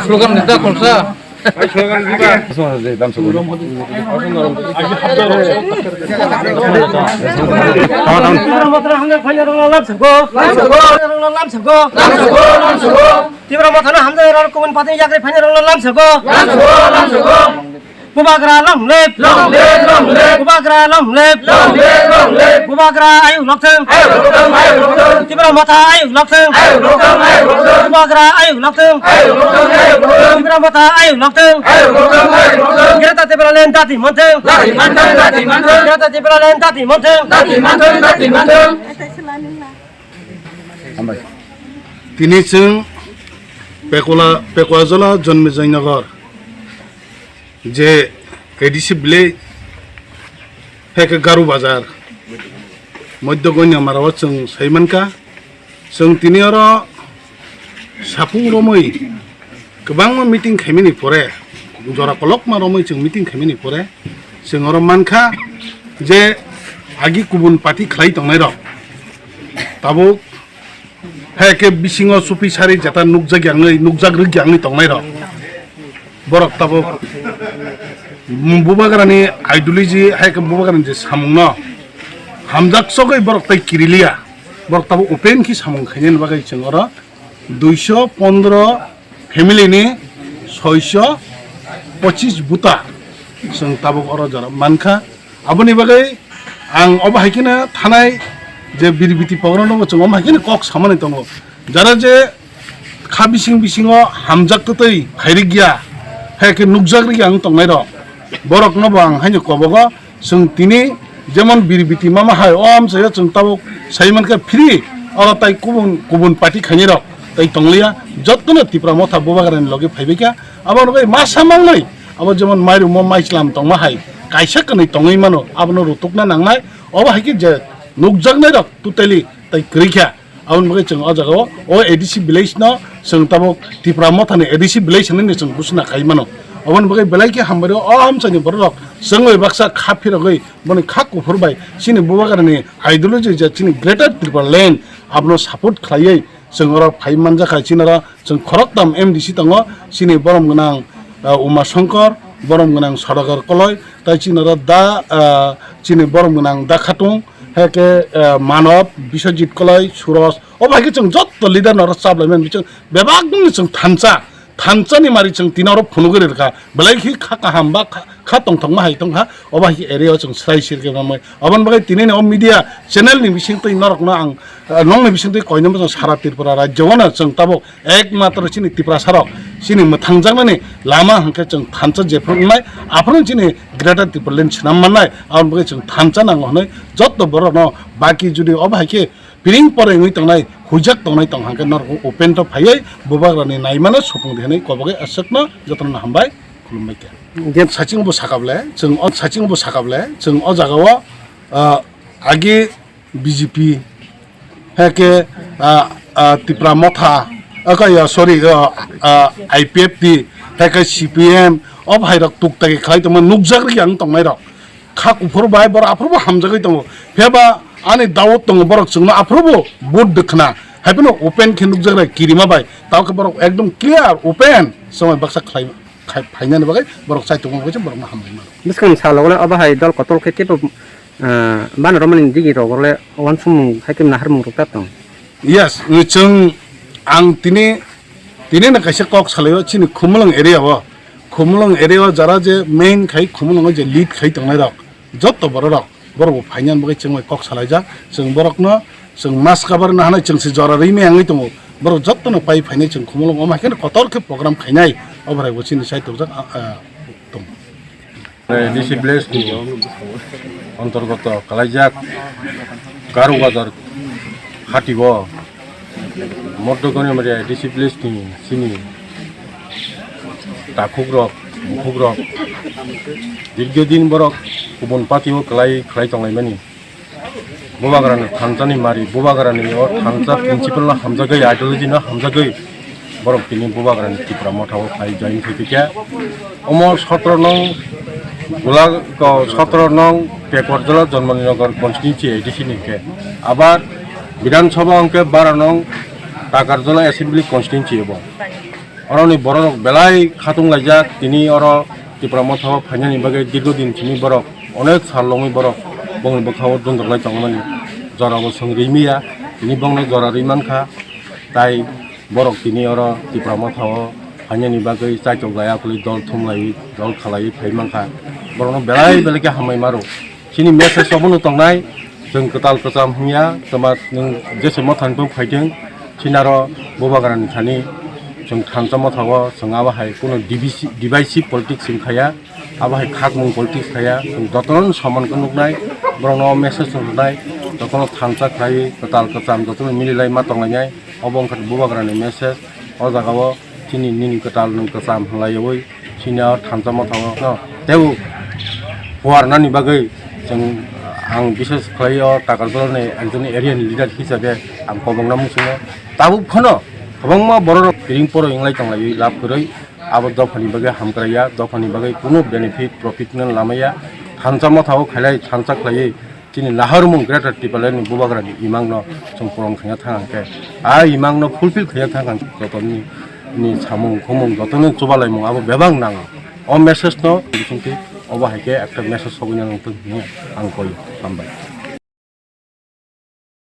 slogan দিতে করছে Bubagra long lip, Bubagra long lip, Bubagra ayu lokten, Tibra mata ayu lokten, Bubagra ayu lokten, Tibra mata ayu lokten, Greta tibra len dati monteng, Greta tibra len dati monteng, Tini sing Pekola Zola John Mizainagar যে ADC বিলে হেকে গারু বাজার মধ্যগণ্য মারাও जों साइमानका जों तिनि आरो साफुं रमै गोबां meeting खायमिनि परे जरा कलक मा रमै जों मिटिं खायमिनि परे जों आरो मानखा जे आगि गुबुन पार्टी खालाय दंनाय र ताबो हेके बिसिङाव सुपि सारि जाता नुकजाग्रि दंनाय र borok tabo bubagrani ideology hai ke bubagrani je samung no hamjak sogai borok tai kirilia borok tabo open ki samung khainen bagai chengora 215 family ni 625 buta seng tabo oro jara mankha aboni bagai ang oba haikina thanai je birbiti pawron no chengom haikina kok samane tongo jara je khabising hamjak tai khairigya হেকে নুকজাগ্রি আং তংনাই র বরক নব আং Heine কবগ जों तिनि যেমন বিরবিতি মামা high ওম সাইয়া जों তাবো সাইমানকা ফ্রি আর তাই গুবুন পার্টি খাইনি র তাই তংলিয়া যতন তিপ্রা মথা বুবাগারানি লগে ফাইবেকা আবার নগে মাসা মাংনাই আবার যেমন মাইরু মাইসলাম তংমা হাই কাইসা কनै তংই মানো আবনো রুতুকনা নাংনাই অবা হাইকি যে নুকজাগনাই র তুতেলি তাই ক্রিখা आउन बगे जों अजागाव ओ एडिसि विलेज न जों ताबो तिप्रा मथानि एडिसि विलेज होननि जों बुसना खाइमानो अबन बगे बेलाइके हामबरो अम सानि बरक जों बाक्सा खाफिरगै बनि खाक उफुरबाय सिनि बुबागारनि आइडियोलॉजी जे सिनि ग्रेटर त्रिपुरा लैंड आपनो सपोर्ट खायै जों अर फाइमान जाखा सिनरा जों खरकदाम एमडीसी दङ सिनि बरम गोनां उमा शंकर बरम गोनां सदागर कलय ताइ सिनरा दा सिनि बरम गोनां दा खातुं हेके मानव विश्वजित कलय सुरस अबाइके जों जत्त लिडार नर साबलायमेन बिचों बेबागदों जों थानचानि मारि जों तिनारो फुनुगोरखा बेलाइखि खाका हामबा खा तंथंमा हाय तंहा अबाइके एरिया जों स्राय सिरगे मामै अबन बगे तिनि अ मीडिया चैनल नि बिसिं तै नरकना आं नंनि बिसिं तै कयनम जों सारा त्रिपुरा राज्यआवनो जों ताबो एकमात्र सिनि त्रिपुरा सारक सिनि मोथांजांनानि लामा हांखे जों थानचा जेफ्रंनाय आफोरन सिनि ग्रेटर त्रिपुरा लैंड सिनाम माननाय आउन बगे जों थानचा नांगौ हनै जत्त बर न बाकी जुदि अबाइके पिरिं परेङै तंनाय हुइजाक तंनाय तंहांके नरक ओपेन तो फायै बुबाग्रानि नायमानो सफुं देनै कबगे असकनो जतन हामबाय खुलुमबाय के गेन साचिंबो साकाबले जों अ जागाव आगे बीजेपी हेके त्रिपुरा मथा सरी आईपीएफ टी हेके सीपीएम अब हाइरक तुकताके खाइतम नुकजाग्रि आं तंनाय र खाक उफोर बाय बर आफोरबो हामजागै दङ फेबा आनि दावत दङ बरक जोंनो आफोरबो बुट दखना हाइबनो ओपेन के नुकजाग्रा किरिमा बाय तावके बरक एकदम क्लियर ओपेन समय बक्सा खाइ फाइनानि बागै बरक साइतों बगै बरक हामबाय बिसखन सालगले अबाहाय दल कतल खेतेबो बान रमनि दिगि रगले वन सुम हाइकेम नाहार मुरुता दं यस जों आं तिनि न काइसे कक सालायो चिनि खुमलंग एरिया जरा जे मेन खाइ खुमलंग जे लीड खाइ तंनाय रक जत्त बरक फाइनान बगै जों कक सालायजा जों बरकनो जों मास काबार ना हानाय जों जरा रैमे आङै दङ बरक जत्तनो पाइ फाइनाय जों खुमलंग अमाखेन कतलके प्रोग्राम खाइनाय अबराय बसिनि साइतों दं एडिसि विलेज अंतर्गत कालाइजाक गारु बाजार हाटिग मध्यगण्य मारिया एडिसि विलेज सिनि दाखुग्रक मुखुग्रक दीर्घदिन बरक गुबुन पार्टीआव खालाय तंलायमानि bubagrani thanjani mari bubagrani o thangja principle na hamjagai ideology na hamjagai borok tini bubagrani Tripura mothao khai join thikya omo 17 nong গোলা 17 নং টেকরজলা জন্মনগর কনস্টিটিউন্সি এডিসিনি কে আবার বিধানসভা অঙ্কে 12 নং টাকারজলা অ্যাসেম্বলি কনস্টিটিউন্সি এবং অরনি বড় বেলাই খাতুং লাইজাক তিনি অর ত্রিপুরা মথাও ফাইনানি বাগে দীর্ঘদিন তিনি বড় অনেক সাললমি বড় বংনি বখাও দন্দলাই তংমানি জরাবো সংরিমিয়া তিনি বংনি জরা রিমানখা তাই বড় তিনি অর ত্রিপুরা মথাও ফাইনানি বাগে চাইচক লায়া কলি দল থুমলাই দল খালাই ফাইমানখা বড় বেলাই বেলেকে হামাই মারো সিনি মেসেজ সবনো তংনাই जों कताल कचाम हिया तमा नों जेसे मथानबो फाइदों सिनार बुबाग्रानि थानि जों थानसा मथाव जों आबाहाय कोनो डिवाइसिव पलिटिक्स जों खाया आबाहाय खागमुं पलिटिक्स खाया जों दतन समानखौ नुनाय ब्रनो मेसेज नुनाय दतन थानसा खाय कताल कचाम दतन मिलिलाय मातंलायनाय अबंखार बुबाग्रानि मेसेज अ जागाव तिनि निनि कताल नों कचाम हलायवै सिना थानसा मथाव न तेव हवारनानि बागै जों आं विशेष खालायो टाकारजलानि एकजन एरियानि लिडार हिसाबै आं कबंना मुसुङो ताबो फनो गोबां बर' पिरिं पर इंलाय तंलायै लाभ करै आबाद दफानि बागै हामग्राया दफानि बागै कुनु बेनिफिट प्रफिट न लामाया थानसा मथाव खालाय थानसा खालायै तिनि नाहरमुं ग्रेटर टिपालेनि बुबाग्रानि इमांनो जों परं खाया थांगांके आ इमांनो फुलफिल खाया थांगां जतनि नि सामुं खमुं जतनो चबालायमुं आबो बेबां नाङा अ मेसेज न बिथिंथि अबाहायके একটা মেসেজ সবই নাंगौ आं कय हामबाय